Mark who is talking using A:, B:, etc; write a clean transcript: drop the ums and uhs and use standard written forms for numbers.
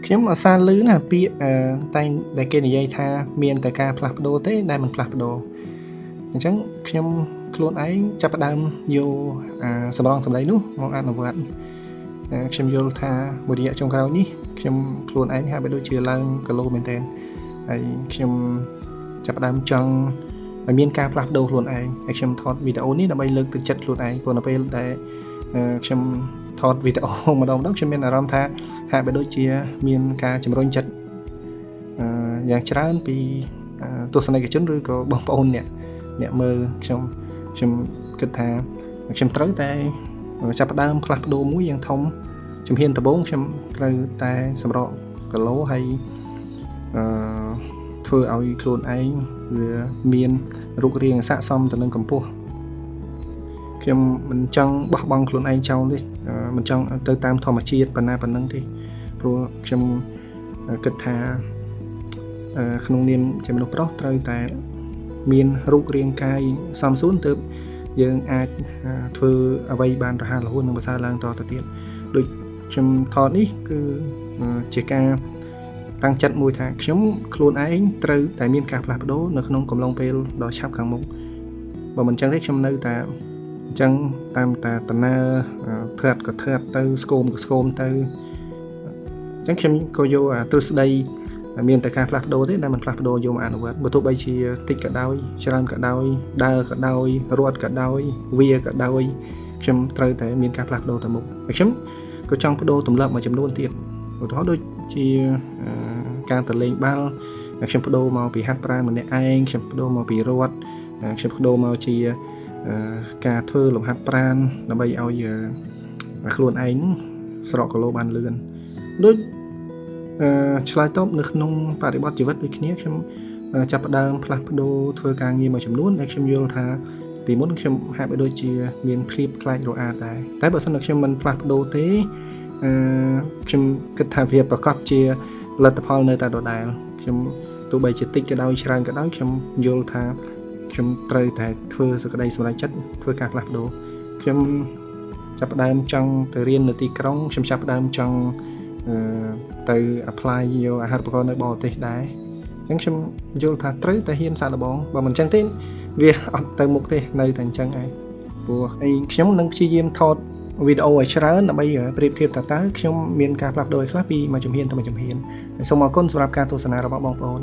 A: ខ្ញុំអសាលឺណាពាក្យតែដែលគេនិយាយថាមានតែការផ្លាស់ប្ដូរទេដែលមិនផ្លាស់ប្ដូរអញ្ចឹងខ្ញុំខ្លួនឯងចាប់ផ្ដើមយកសម្រងសម្ដីនោះមកអនុវត្តខ្ញុំយល់ថាមួយរយៈចុងក្រោយនេះខ្ញុំខ្លួនឯងហាក់បីដូចជាឡើងគីឡូមែនទែនហើយខ្ញុំចាប់ផ្ដើមចង់ឲ្យមានការផ្លាស់ប្ដូរខ្លួនឯងហើយខ្ញុំថតវីដេអូនេះដើម្បីលើកទឹកចិត្តខ្លួនឯងព្រោះនៅពេលដែលខ្ញុំថតវីដេអូម្ដងខ្ញុំមានអារម្មណ៍ថាហាក់បីដូចជាមានការជំរុញចិត្តយ៉ាងច្រើនពីទស្សនិកជនឬក៏បងប្អូនអ្នកមើលខ្ញុំគិតថាខ្ញុំត្រូវតែចាប់ផ្ដើមផ្លាស់ប្ដូរមួយយ៉ាងធំជំហានដំបូងខ្ញុំត្រូវតែសម្រកគីឡូហើយធ្វើឲ្យខ្លួនឯងវាមានរូបរាងស័ក្តិសមទៅនឹងកម្ពស់ខ្ញុំមិនចង់បោះបង់ខ្លួនឯងចោលទេមិនចង់ទៅតាមធម្មជាតិប៉ុណ្ណាទេព្រោះខ្ញុំគិតថាក្នុងនាមជាមនុស្សប្រុសត្រូវតែមានរូបរាងកាយសមសួនទើបយើងអាចធ្វើអ្វីបានរហ័សរហួននិងប្រសើរឡើងតទៅទៀតដូចខ្ញុំថតនេះគឺជាការតាំងចិត្តមួយថាខ្ញុំខ្លួនឯងត្រូវតែមានការផ្លាស់ប្ដូរនៅក្នុងកំឡុងពេលដ៏ឆាប់ខាងមុខបើមិនចឹងទេខ្ញុំនៅតែអញ្ចឹងតាមតាដំណើរធាត់ក៏ធាត់ទៅស្គមក៏ស្គមទៅអញ្ចឹងខ្ញុំក៏យកទ្រឹស្ដីមានតែការផ្លាស់ប្ដូរទេដែលមិនផ្លាស់ប្ដូរយកមកអនុវត្តបើទោះបីជាតិចក៏ដោយច្រើនក៏ដោយដើរក៏ដោយរត់ក៏ដោយវាក៏ដោយខ្ញុំត្រូវតែមានការផ្លាស់ប្ដូរទៅមុខហើយខ្ញុំក៏ចង់ប្ដូរទម្លាប់មួយចំនួនទៀតឧទាហរណ៍ដូចជាការទៅលេងបាល់ខ្ញុំប្ដូរមកពីហាត់ប្រាណម្នាក់ឯងខ្ញុំប្ដូរមកពីរត់ខ្ញុំប្ដូរមកជាការធ្វើលំហាត់ប្រាណដើម្បីឲ្យខ្លួនឯងស្រកគីឡូបានលឿនដូចឆ្លើយតបនៅក្នុងបរិបទជីវិតដូចគ្នាខ្ញុំចាប់ផ្ដើមផ្លាស់ប្ដូរធ្វើការងារមួយចំនួនដែលខ្ញុំយល់ថាពីមុនខ្ញុំហាក់បីដូចជាមានភ្លៀបខ្លាចរអាដែរតែបើសិនជាខ្ញុំមិនផ្លាស់ប្ដូរទេខ្ញុំគិតថាវាប្រកាសជាលទ្ធផលនៅតែដដែលខ្ញុំទោះបីជាតិចក៏ដោយច្រើនក៏ដោយខ្ញុំយល់ថាខ្ញុំត្រូវតែធ្វើសក្តីសម្រេចចិត្តធ្វើការផ្លាស់ប្ដូរខ្ញុំចាប់ផ្ដើមចង់ទៅរៀននៅទីក្រុងខ្ញុំចាប់ផ្ដើមចង់ទៅ apply យកអាហារូបករណ៍នៅបរទេសដែរអញ្ចឹងខ្ញុំយល់ថាត្រូវតែហ៊ានសាកល្បងបើមិនអញ្ចឹងទេវាអត់ទៅមុខទេនៅតែអញ្ចឹងឯងព្រោះខ្ញុំនឹងព្យាយាមថតវីដេអូឲ្យច្រើនដើម្បីប្រៀបធៀបតើខ្ញុំមានការផ្លាស់ប្ដូរខ្លះពីមួយជំហានទៅមួយជំហានសូមអរគុណសម្រាប់ការទស្សនារបស់បងប្អូន